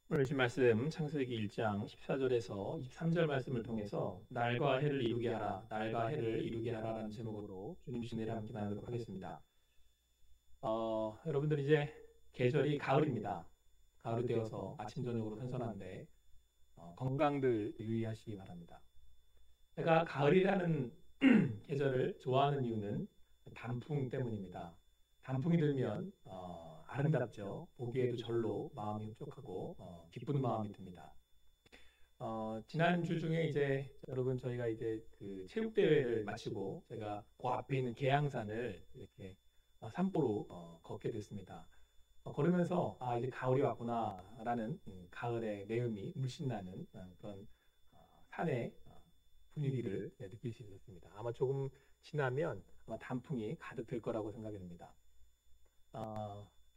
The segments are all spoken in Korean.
오늘 주신 말씀 창세기 1장 14절에서 23절 말씀을 통해서 날과 해를 이루게 하라, 날과 해를 이루게 하라라는 제목으로 주님 주신 은혜를 함께 나누도록 하겠습니다. 여러분들 이제 계절이 가을입니다. 가을이 되어서 아침 저녁으로 선선한데 건강들 유의하시기 바랍니다. 제가 가을이라는 계절을 좋아하는 이유는 단풍 때문입니다. 단풍이 들면 아름답죠. 보기에도 절로 마음이 흡족하고 기쁜 마음이 듭니다. 지난주 중에 이제 여러분 저희가 이제 그 체육대회를 마치고 제가 그 앞에 있는 계양산을 이렇게 산보로 걷게 됐습니다. 걸으면서 이제 가을이 왔구나라는 가을의 내음이 물씬 나는 그런 산의 분위기를 느낄 수 있었습니다. 아마 조금 지나면 아마 단풍이 가득 될 거라고 생각이 듭니다.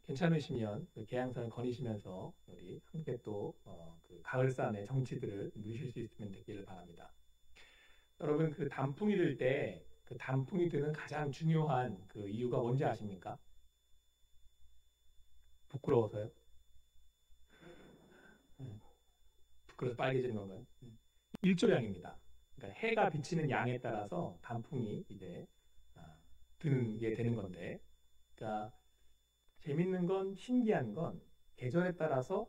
괜찮으시면 그 계양산을 거니시면서 우리 함께 또그 가을산의 정취들을 누리실 수 있으면 되기를 바랍니다. 여러분 그 단풍이 들 때 그 단풍이 드는 가장 중요한 그 이유가 뭔지 아십니까? 부끄러워서요? 부끄러워서 빨개지는 건가요? 일조량입니다. 그러니까 해가 비치는 양에 따라서 단풍이 이제 드는 게 되는 건데, 그러니까 재밌는 건 신기한 건 계절에 따라서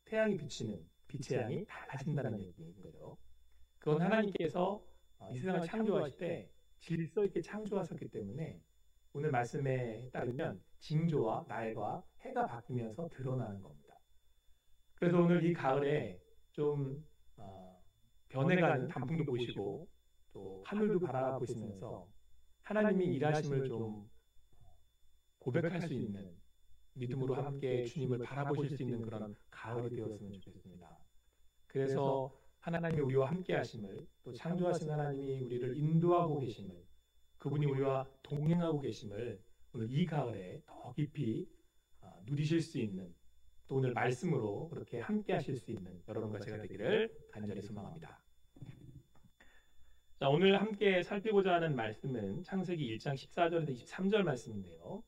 태양이 비치는 빛의 양이 달라진다는 얘기인 거죠. 그건 하나님께서 이 세상을 창조하실 때 질서 있게 창조하셨기 때문에 오늘 말씀에 따르면 징조와 날과 해가 바뀌면서 드러나는 겁니다. 그래서 오늘 이 가을에 좀 변해가는 단풍도 보시고 또 하늘도 바라보시면서 하나님이 일하심을 좀 고백할 수 있는 믿음으로 함께 주님을 바라보실 수 있는 그런 가을이 되었으면 좋겠습니다. 그래서 하나님이 우리와 함께 하심을, 또 창조하신 하나님이 우리를 인도하고 계심을, 그분이 우리와 동행하고 계심을 오늘 이 가을에 더 깊이 누리실 수 있는, 또 오늘 말씀으로 그렇게 함께 하실 수 있는 여러분과 제가 되기를 간절히 소망합니다. 자, 오늘 함께 살피고자 하는 말씀은 창세기 1장 14절에서 23절 말씀인데요.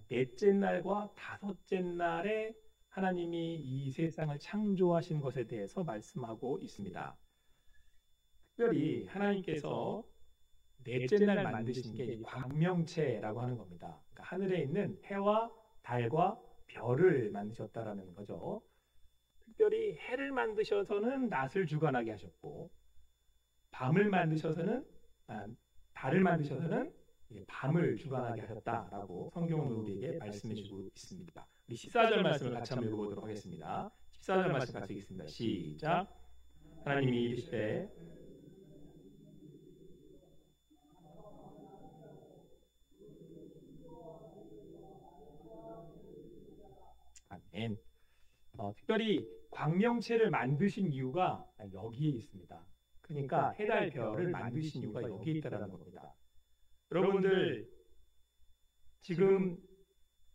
넷째 날과 다섯째 날에 하나님이 이 세상을 창조하신 것에 대해서 말씀하고 있습니다. 특별히 하나님께서 넷째 날 만드신 게 광명체라고 하는 겁니다. 그러니까 하늘에 있는 해와 달과 별을 만드셨다라는 거죠. 특별히 해를 만드셔서는 낮을 주관하게 하셨고, 밤을 만드셔서는 달을 만드셔서는 밤을 주관하게 하셨다라고 성경은 우리에게 말씀해 주고 있습니다. 우리 14절 말씀을 같이 한번 읽어보도록 하겠습니다. 14절 말씀 같이 읽겠습니다. 시작. 하나님이 이르시되 아멘. 특별히 광명체를 만드신 이유가 여기에 있습니다. 그러니까 해달 별을 만드신 이유가 여기에 있다는 겁니다. 여러분들 지금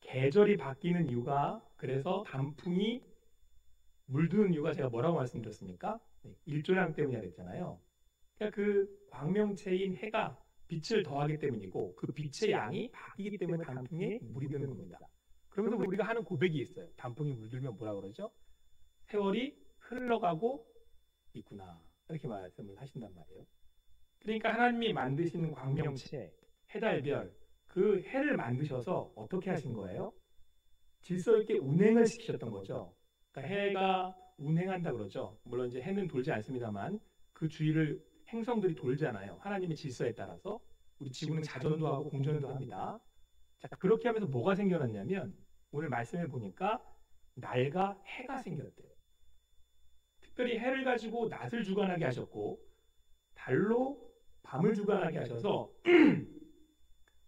계절이 바뀌는 이유가, 그래서 단풍이 물드는 이유가 제가 뭐라고 말씀드렸습니까? 일조량 때문이라 그랬잖아요. 그러니까 그 광명체인 해가 빛을 더하기 때문이고, 그 빛의 양이 바뀌기 때문에 단풍에 물이 드는 겁니다. 그러면서 우리가 하는 고백이 있어요. 단풍이 물들면 뭐라 그러죠? 세월이 흘러가고 있구나, 이렇게 말씀을 하신단 말이에요. 그러니까 하나님이 만드시는 광명체, 해달별, 그 해를 만드셔서 어떻게 하신 거예요? 질서 있게 운행을 시키셨던 거죠. 그러니까 해가 운행한다 그러죠. 물론 이제 해는 돌지 않습니다만 그 주위를 행성들이 돌잖아요. 하나님의 질서에 따라서. 우리 지구는 자전도 하고 공전도 합니다. 자, 그렇게 하면서 뭐가 생겨났냐면 오늘 말씀을 보니까 날과 해가 생겼대요. 특별히 해를 가지고 낮을 주관하게 하셨고, 달로 밤을 주관하게 하셔서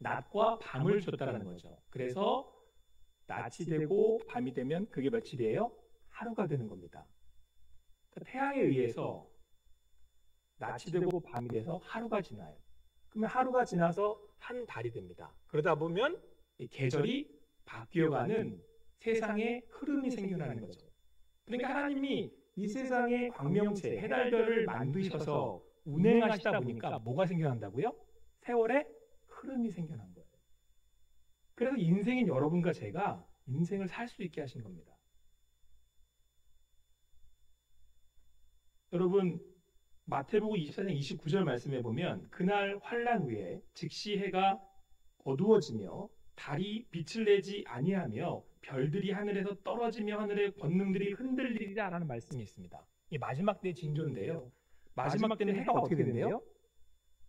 낮과 밤을 줬다는 거죠. 그래서 낮이 되고 밤이 되면 그게 며칠이에요? 하루가 되는 겁니다. 그러니까 태양에 의해서 낮이 되고 밤이 돼서 하루가 지나요. 그러면 하루가 지나서 한 달이 됩니다. 그러다 보면 이 계절이 바뀌어가는 세상의 흐름이 생겨나는 거죠. 그러니까 하나님이 이 세상의 광명체, 해달별을 만드셔서 운행하시다 보니까 뭐가 생겨난다고요? 세월의 흐름이 생겨난 거예요. 그래서 인생인 여러분과 제가 인생을 살 수 있게 하신 겁니다. 여러분 마태복음 24장 29절 말씀해 보면 그날 환란 후에 즉시 해가 어두워지며 달이 빛을 내지 아니하며 별들이 하늘에서 떨어지며 하늘의 권능들이 흔들리리라라는 말씀이 있습니다. 이 마지막 때의 징조인데요. 마지막 때는 해가 어떻게 된대요?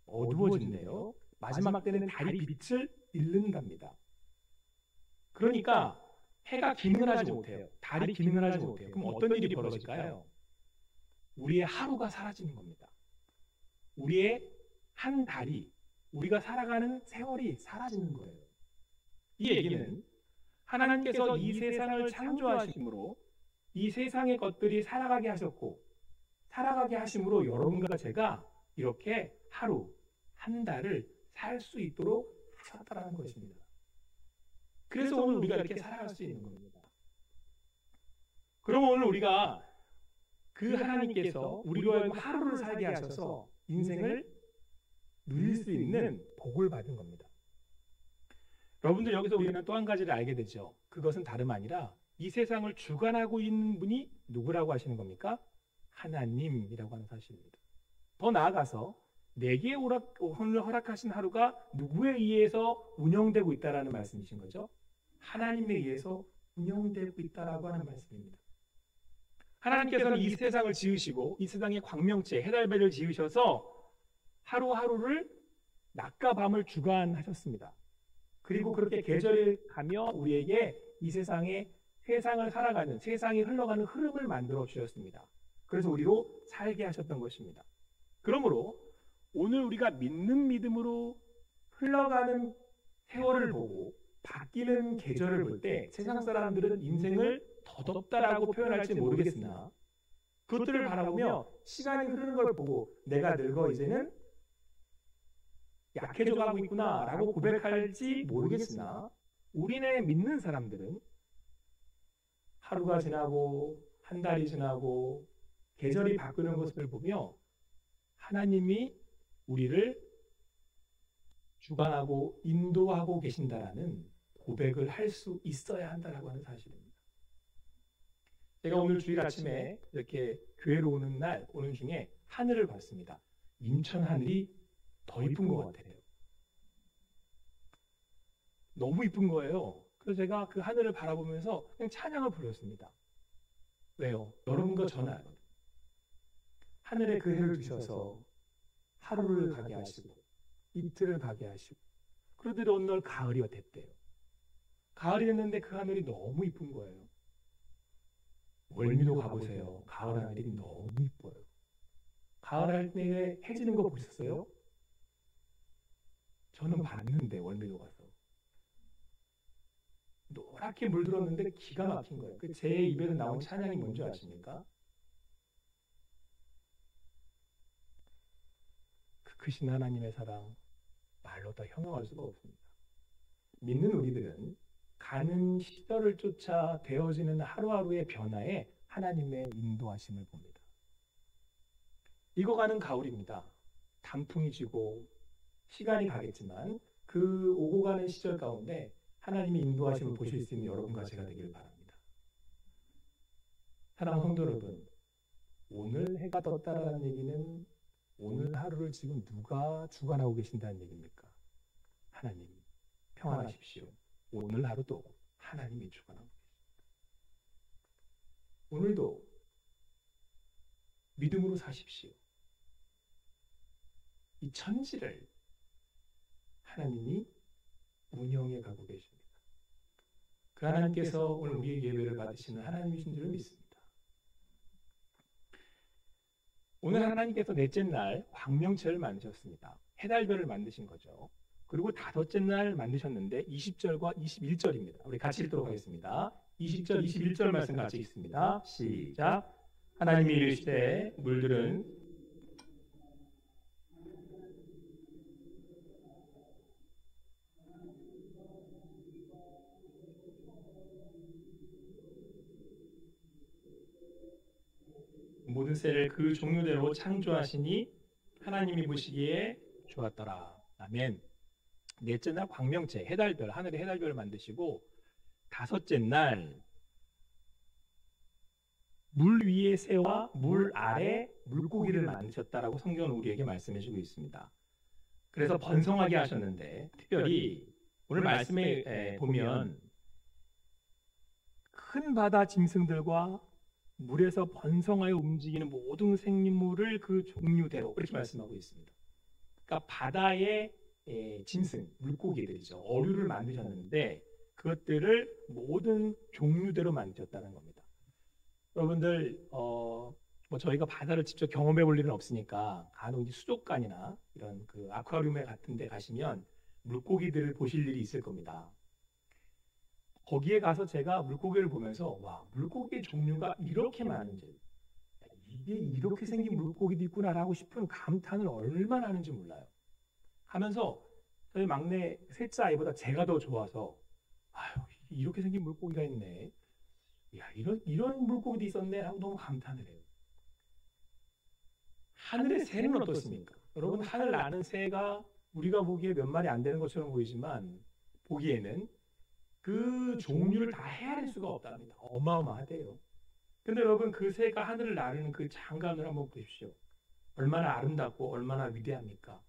어두워진대요. 마지막 때는 달이 빛을 잃는답니다. 그러니까 해가 기능을 하지 못해요. 달이 기능을 하지 못해요. 그럼 어떤 일이 벌어질까요? 우리의 하루가 사라지는 겁니다. 우리의 한 달이, 우리가 살아가는 세월이 사라지는 거예요. 이 얘기는 하나님께서 이 세상을 창조하심으로 이 세상의 것들이 살아가게 하셨고 살아가게 하심으로 여러분과 제가 이렇게 하루, 한 달을 살 수 있도록 하셨다는 것입니다. 그래서 오늘 우리가 이렇게 살아갈 수 있는 겁니다. 그러면 오늘 우리가 그 하나님께서 우리로 하여금 하루를 살게 하셔서 인생을 누릴 수 있는 복을 받은 겁니다. 여러분들 여기서 우리는 또 한 가지를 알게 되죠. 그것은 다름 아니라 이 세상을 주관하고 있는 분이 누구라고 하시는 겁니까? 하나님이라고 하는 사실입니다. 더 나아가서 내게 오늘 허락하신 하루가 누구에 의해서 운영되고 있다라는 말씀이신 거죠. 하나님에 의해서 운영되고 있다라고 하는 말씀입니다. 하나님께서는 이 세상을 지으시고 이 세상의 광명체 해달별을 지으셔서 하루하루를 낮과 밤을 주관하셨습니다. 그리고 그렇게 계절을 가며 우리에게 이 세상에 세상을 살아가는 세상이 흘러가는 흐름을 만들어 주셨습니다. 그래서 우리로 살게 하셨던 것입니다. 그러므로 오늘 우리가 믿는 믿음으로 흘러가는 세월을 보고 바뀌는 계절을 볼 때 세상 사람들은 인생을 더덥다라고 표현할지 모르겠으나 그것들을 바라보며 시간이 흐르는 걸 보고 내가 늙어 이제는 약해져 가고 있구나 라고 고백할지 모르겠으나 우리네 믿는 사람들은 하루가 지나고 한 달이 지나고 계절이 바뀌는 것을 보며 하나님이 우리를 주관하고 인도하고 계신다라는 고백을 할 수 있어야 한다라고 하는 사실입니다. 제가 오늘 주일 아침에 이렇게 교회로 오는 중에 하늘을 봤습니다. 인천 하늘이 더 이쁜 것 같아요. 너무 이쁜 거예요. 그래서 제가 그 하늘을 바라보면서 그냥 찬양을 부르었습니다. 왜요? 여러분과 저는 하늘에 그 해를 주셔서 하루를 가게 하시고 이틀을 가게 하시고 그러더니 어느 날 가을이 됐대요. 가을이 됐는데 그 하늘이 너무 이쁜 거예요. 월미도 가보세요. 가을 하늘이 너무 이뻐요. 가을 하늘에 해지는 거 보셨어요? 저는 봤는데 월미도 가서 노랗게 물들었는데 기가 막힌 거예요. 제 입에서 나온 찬양이 뭔지 아십니까? 그 크신 하나님의 사랑 말로 다 형용할 수가 없습니다. 믿는 우리들은 가는 시절을 쫓아 되어지는 하루하루의 변화에 하나님의 인도하심을 봅니다. 익어가는 가을입니다. 단풍이 지고 시간이 가겠지만 그 오고 가는 시절 가운데 하나님의 인도하심을 보실 수 있는 여러분과 제가 되기를 바랍니다. 사랑하는 성도 여러분, 오늘 해가 떴다라는 얘기는 오늘 하루를 지금 누가 주관하고 계신다는 얘기입니까? 하나님, 평안하십시오. 오늘 하루도 하나님이 주관하고 계십니다. 오늘도 믿음으로 사십시오. 이 천지를 하나님이 운영해 가고 계십니다. 그 하나님께서 오늘 우리의 예배를 받으시는 하나님이신 줄을 믿습니다. 오늘 하나님께서 넷째 날 광명체를 만드셨습니다. 해달별을 만드신 거죠. 그리고 다섯째 날 만드셨는데 20절과 21절입니다. 우리 같이 읽도록 하겠습니다. 20절, 21절 말씀 같이 읽습니다. 시작. 하나님이 이르시되 물들은 모든 새를 그 종류대로 창조하시니 하나님이 보시기에 좋았더라. 아멘. 넷째 날 광명체, 해달별, 하늘의 해달별을 만드시고 다섯째 날 물 위의 새와 물 아래 물고기를 만드셨다라고 성경은 우리에게 말씀해주고 있습니다. 그래서 번성하게 하셨는데 특별히 오늘 말씀에 보면 큰 바다 짐승들과 물에서 번성하여 움직이는 모든 생물을 그 종류대로 그렇게 말씀하고 있습니다. 그러니까 바다의 짐승, 물고기들이죠. 어류를 만드셨는데 그것들을 모든 종류대로 만드셨다는 겁니다. 여러분들 뭐 저희가 바다를 직접 경험해 볼 일은 없으니까 간혹 이제 수족관이나 이런 그 아쿠아리움 같은 데 가시면 물고기들을 보실 일이 있을 겁니다. 거기에 가서 제가 물고기를 보면서 와, 물고기의 종류가 이렇게 많은지, 이게 이렇게 생긴 물고기도 있구나라고 싶은 감탄을 얼마나 하는지 몰라요. 하면서 저희 막내 셋째 아이보다 제가 더 좋아서 아유, 이렇게 생긴 물고기가 있네. 야, 이런 물고기도 있었네 라고 너무 감탄을 해요. 하늘의 새는 어떻습니까? 여러분, 하늘 나는 새가 우리가 보기에 몇 마리 안 되는 것처럼 보이지만 보기에는 그 종류를 다 헤아릴 수가 없답니다. 어마어마하대요. 근데 여러분, 그 새가 하늘을 나르는 그 장관을 한번 보십시오. 얼마나 아름답고 얼마나 위대합니까?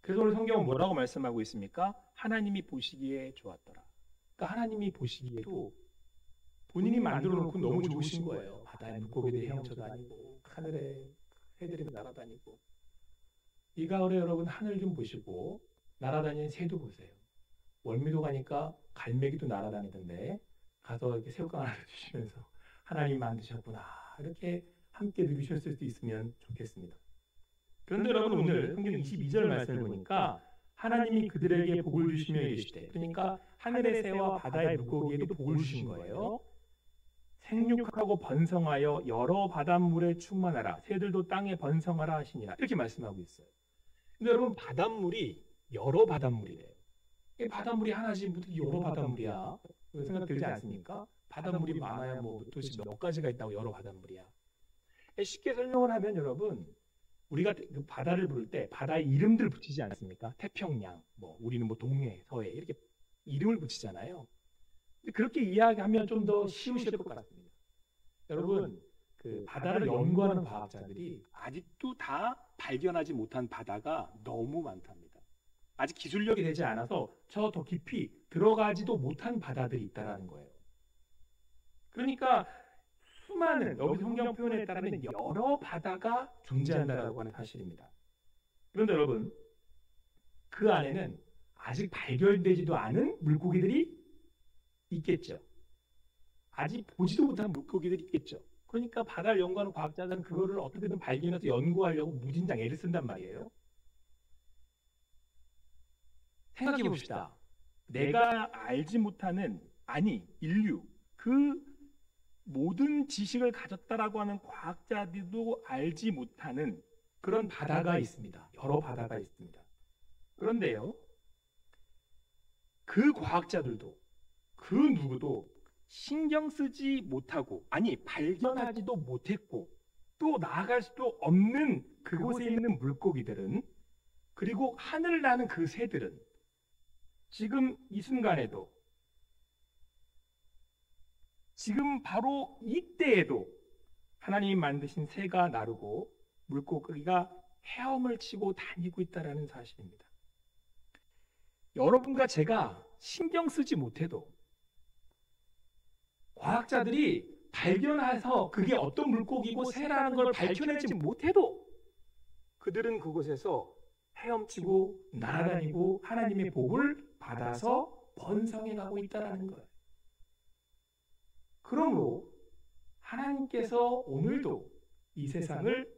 그래서 오늘 성경은 뭐라고 말씀하고 있습니까? 하나님이 보시기에 좋았더라. 그러니까 하나님이 보시기에도 본인이 만들어 놓고 너무 좋으신 거예요. 바다에 물고기들이 헤엄쳐 다니고 하늘에 새들이 날아다니고. 이 가을에 여러분 하늘 좀 보시고 날아다니는 새도 보세요. 월미도 가니까 갈매기도 날아다니던데 가서 이렇게 새우깡 하나 주시면서 하나님 만드셨구나 이렇게 함께 누리셨을 수 있으면 좋겠습니다. 그런데 여러분, 오늘 성경 22절 말씀을 보니까 하나님이 그들에게 복을 주시며 이르시되, 그러니까 하늘의 새와 바다의 물고기에도 복을 주신 거예요. 생육하고 번성하여 여러 바닷물에 충만하라, 새들도 땅에 번성하라 하시니라, 이렇게 말씀하고 있어요. 근데 여러분, 바닷물이 여러 바닷물이래요. 바닷물이 하나지 무슨 여러 바닷물이야? 생각 들지 않습니까? 바닷물이 많아야 뭐 도대체 몇 가지가 있다고 여러 바닷물이야. 쉽게 설명을 하면 여러분, 우리가 그 바다를 부를 때 바다의 이름들 붙이지 않습니까? 태평양, 뭐 우리는 뭐 동해, 서해 이렇게 이름을 붙이잖아요. 근데 그렇게 이야기하면 좀 더 쉬우실 것 같습니다. 여러분, 그 바다를 연구하는 과학자들이 아직도 다 발견하지 못한 바다가 너무 많답니다. 아직 기술력이 되지 않아서 저 더 깊이 들어가지도 못한 바다들이 있다는 거예요. 그러니까 수많은, 여기 성경 표현에 따르면 여러 바다가 존재한다라고 하는 사실입니다. 그런데 여러분, 그 안에는 아직 발견되지도 않은 물고기들이 있겠죠. 아직 보지도 못한 물고기들이 있겠죠. 그러니까 바다를 연구하는 과학자들은 그거를 어떻게든 발견해서 연구하려고 무진장 애를 쓴단 말이에요. 생각해 봅시다. 내가 알지 못하는, 아니 인류, 그 모든 지식을 가졌다라고 하는 과학자들도 알지 못하는 그런 바다가 있습니다. 여러 바다가 있습니다. 그런데요, 그 과학자들도 그 누구도 신경 쓰지 못하고, 아니 발견하지도 못했고 또 나아갈 수도 없는 그곳에 있는 물고기들은, 그리고 하늘 나는 그 새들은 지금 이 순간에도, 지금 바로 이때에도 하나님이 만드신 새가 나르고 물고기가 헤엄을 치고 다니고 있다는 사실입니다. 여러분과 제가 신경 쓰지 못해도, 과학자들이 발견해서 그게 어떤 물고기고 새라는 걸 밝혀내지 못해도 그들은 그곳에서 헤엄치고 날아다니고 하나님의 복을 받아서 번성해 가고 있다는 거예요. 그러므로 하나님께서 오늘도 이 세상을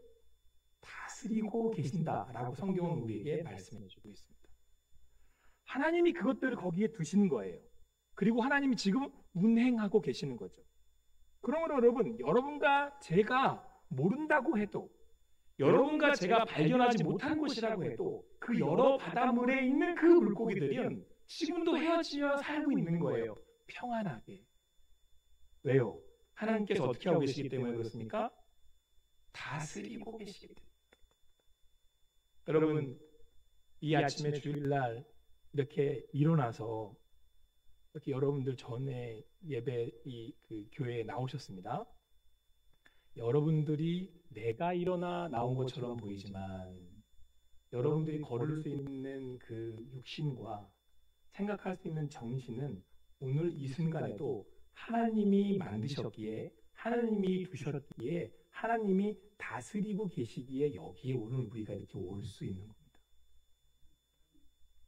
다스리고 계신다라고 성경은 우리에게 말씀해 주고 있습니다. 하나님이 그것들을 거기에 두신 거예요. 그리고 하나님이 지금 운행하고 계시는 거죠. 그러므로 여러분, 여러분과 제가 모른다고 해도, 여러분과 제가 발견하지 못한 곳이라고 해도 그 여러 바닷물에 있는 그 물고기들은 지금도 헤어지며 살고 있는 거예요. 평안하게. 왜요? 하나님께서 어떻게 하고 계시기 때문에 그렇습니까? 다스리고 계시기 때문에. 여러분, 이 아침에 주일날 이렇게 일어나서 이렇게 여러분들 전에 예배 그 교회에 나오셨습니다. 여러분들이 내가 일어나 나온 것처럼 보이지만 여러분들이 걸을 수 있는 그 육신과 생각할 수 있는 정신은 오늘 이 순간에도 하나님이 만드셨기에 하나님이 두셨기에 하나님이 다스리고 계시기에 여기에 오늘 우리가 이렇게 올 수 있는 겁니다.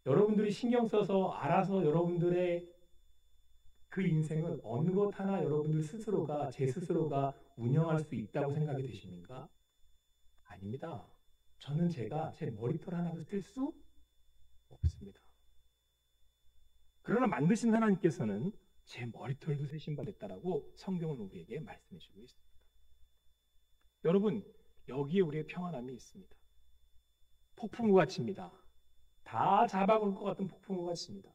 여러분들이 신경 써서 알아서 여러분들의 그 인생은 어느 것 하나 여러분들 스스로가 제 스스로가 운영할 수 있다고 생각이 되십니까? 아닙니다. 저는 제가 제 머리털 하나도 뗄 수 없습니다. 그러나 만드신 하나님께서는 제 머리털도 세신 바 됐다라고 성경은 우리에게 말씀해 주고 있습니다. 여러분, 여기에 우리의 평안함이 있습니다. 폭풍우가 칩니다. 다 잡아볼 것 같은 폭풍우가 칩니다.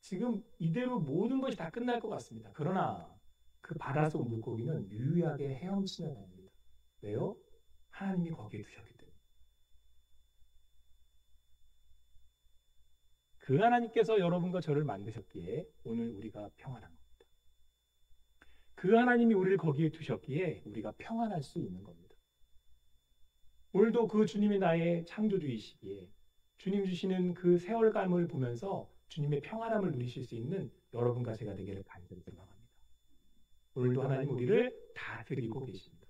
지금 이대로 모든 것이 다 끝날 것 같습니다. 그러나 그 바닷속 물고기는 유유하게 헤엄치며 다닙니다. 왜요? 하나님이 거기에 두셨기 때문에. 그 하나님께서 여러분과 저를 만드셨기에 오늘 우리가 평안한 겁니다. 그 하나님이 우리를 거기에 두셨기에 우리가 평안할 수 있는 겁니다. 오늘도 그 주님이 나의 창조주이시기에 주님 주시는 그 세월감을 보면서 주님의 평안함을 누리실 수 있는 여러분과 제가 되기를 간절히 소망합니다. 오늘도 하나님 우리를 다스리고 계십니다.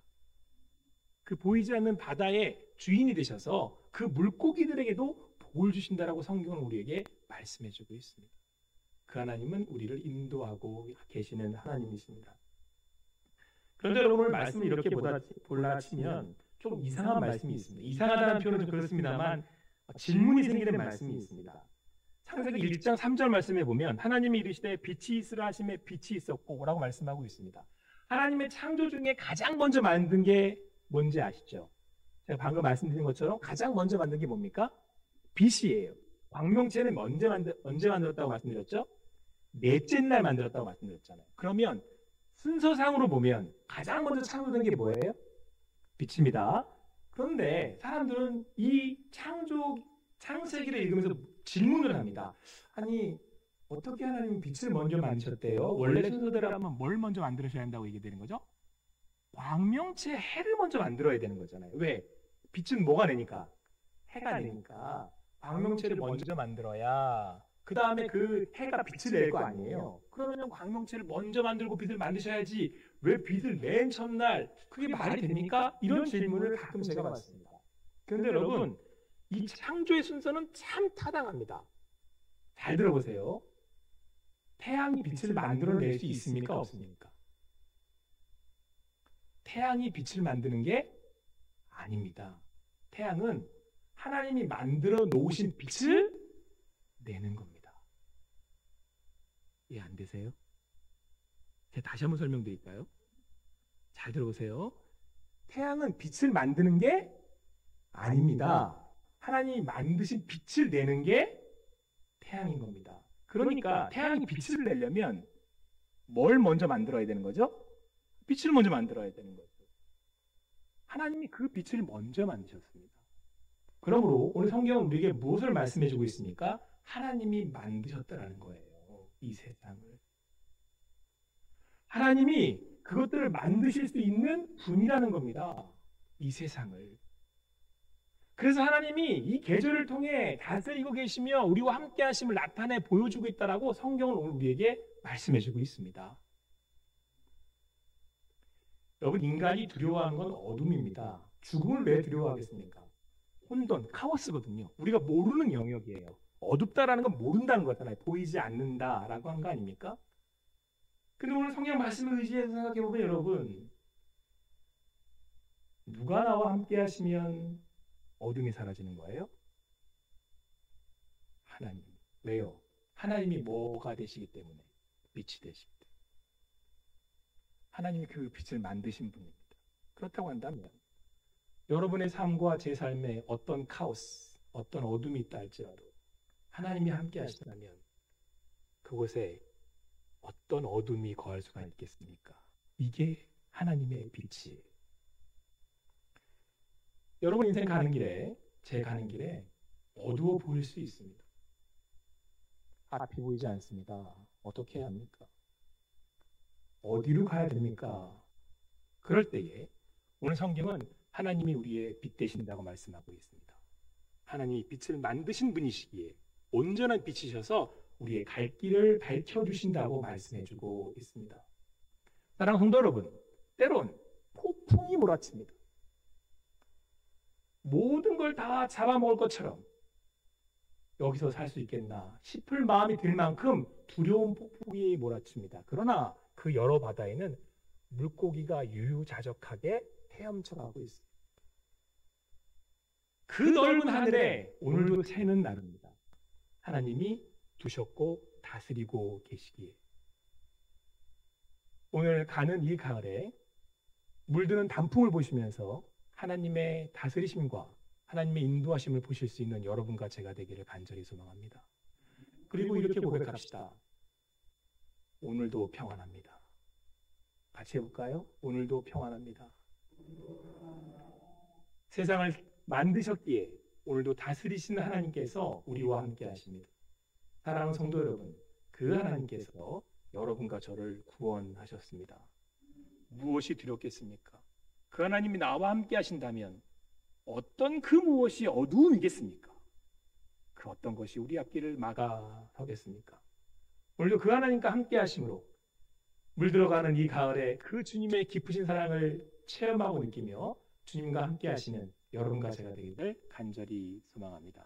그 보이지 않는 바다의 주인이 되셔서 그 물고기들에게도 복을 주신다라고 성경은 우리에게 말씀해주고 있습니다. 그 하나님은 우리를 인도하고 계시는 하나님이십니다. 그런데 여러분 오늘 말씀을 이렇게 볼라치면 좀 이상한 말씀이 있습니다. 이상하다는 표현은 좀 그렇습니다만 질문이 생기는 말씀이 있습니다. 창세기 1장 3절 말씀에 보면 하나님이 이르시되 빛이 있으라 하심에 빛이 있었고 라고 말씀하고 있습니다. 하나님의 창조 중에 가장 먼저 만든 게 뭔지 아시죠? 제가 방금 말씀드린 것처럼 가장 먼저 만든 게 뭡니까? 빛이에요. 광명체는 언제 만들었다고 말씀드렸죠? 넷째 날 만들었다고 말씀드렸잖아요. 그러면 순서상으로 보면 가장 먼저 창조된 게 뭐예요? 빛입니다. 그런데 사람들은 이 창세기를 읽으면서 질문을 합니다. 아니 어떻게 하나님은 빛을 먼저 만드셨대요? 원래 순서대로 하면 뭘 먼저 만들으셔야 한다고 얘기되는 거죠? 광명체 해를 먼저 만들어야 되는 거잖아요. 왜? 빛은 뭐가 되니까? 해가 되니까 광명체를 먼저 만들어야 그 다음에 그 해가 빛을 낼 거 아니에요. 그러면 광명체를 먼저 만들고 빛을 만드셔야지 왜 빛을 맨 첫날 그게 말이 됩니까? 이런 질문을 가끔 제가 받습니다. 그런데 여러분 이 창조의 순서는 참 타당합니다. 잘 들어보세요. 태양이 빛을 만들어낼 수 있습니까? 없습니까? 태양이 빛을 만드는 게 아닙니다. 태양은 하나님이 만들어 놓으신 빛을 내는 겁니다. 이해 안 되세요? 제가 다시 한번 설명드릴까요? 잘 들어보세요. 태양은 빛을 만드는 게 아닙니다. 하나님이 만드신 빛을 내는 게 태양인 겁니다. 그러니까 태양이 빛을 내려면 뭘 먼저 만들어야 되는 거죠? 빛을 먼저 만들어야 되는 거죠. 하나님이 그 빛을 먼저 만드셨습니다. 그러므로 오늘 성경은 우리에게 무엇을 말씀해주고 있습니까? 하나님이 만드셨다라는 거예요. 이 세상을. 하나님이 그것들을 만드실 수 있는 분이라는 겁니다. 이 세상을. 그래서 하나님이 이 계절을 통해 다스리고 계시며 우리와 함께 하심을 나타내 보여주고 있다라고 성경은 오늘 우리에게 말씀해주고 있습니다. 여러분 인간이 두려워하는 건 어둠입니다. 죽음을 왜 두려워하겠습니까? 혼돈, 카오스거든요. 우리가 모르는 영역이에요. 어둡다라는 건 모른다는 거잖아요. 보이지 않는다라고 한 거 아닙니까? 근데 오늘 성경 말씀을 의지해서 생각해보면 여러분 누가 나와 함께 하시면 어둠이 사라지는 거예요? 하나님. 왜요? 하나님이 뭐가 되시기 때문에 빛이 되시기 때문에 하나님이 그 빛을 만드신 분입니다. 그렇다고 한다면 여러분의 삶과 제 삶에 어떤 카오스, 어떤 어둠이 있다 할지라도 하나님이 함께 하신다면 그곳에 어떤 어둠이 거할 수가 있겠습니까? 이게 하나님의 빛이에요. 여러분 인생 가는 길에, 제 가는 길에 어두워 보일 수 있습니다. 앞이 보이지 않습니다. 어떻게 해야 합니까? 어디로 가야 됩니까? 그럴 때에 오늘 성경은 하나님이 우리의 빛 되신다고 말씀하고 있습니다. 하나님이 빛을 만드신 분이시기에 온전한 빛이셔서 우리의 갈 길을 밝혀주신다고 말씀해주고 있습니다. 사랑하는 성도 여러분, 때론 폭풍이 몰아칩니다. 모든 걸 다 잡아먹을 것처럼 여기서 살 수 있겠나 싶을 마음이 들 만큼 두려운 폭풍이 몰아칩니다. 그러나 그 여러 바다에는 물고기가 유유자적하게 헤엄쳐가고 있습니다. 그 넓은 하늘에 오늘도 새는 나릅니다. 하나님이 두셨고 다스리고 계시기에 오늘 가는 이 가을에 물드는 단풍을 보시면서 하나님의 다스리심과 하나님의 인도하심을 보실 수 있는 여러분과 제가 되기를 간절히 소망합니다. 그리고 이렇게 고백합시다. 오늘도 평안합니다. 같이 해볼까요? 오늘도 평안합니다. 세상을 만드셨기에 오늘도 다스리시는 하나님께서 우리와 함께 하십니다. 사랑하는 성도 여러분, 그 하나님께서 여러분과 저를 구원하셨습니다. 무엇이 두렵겠습니까? 그 하나님이 나와 함께 하신다면 어떤 그 무엇이 어두움이겠습니까? 그 어떤 것이 우리 앞길을 막아서겠습니까? 오늘도 그 하나님과 함께 하심으로 물들어가는 이 가을에 그 주님의 깊으신 사랑을 체험하고 느끼며 주님과 함께 하시는 여러분과 제가 되기를 간절히 소망합니다.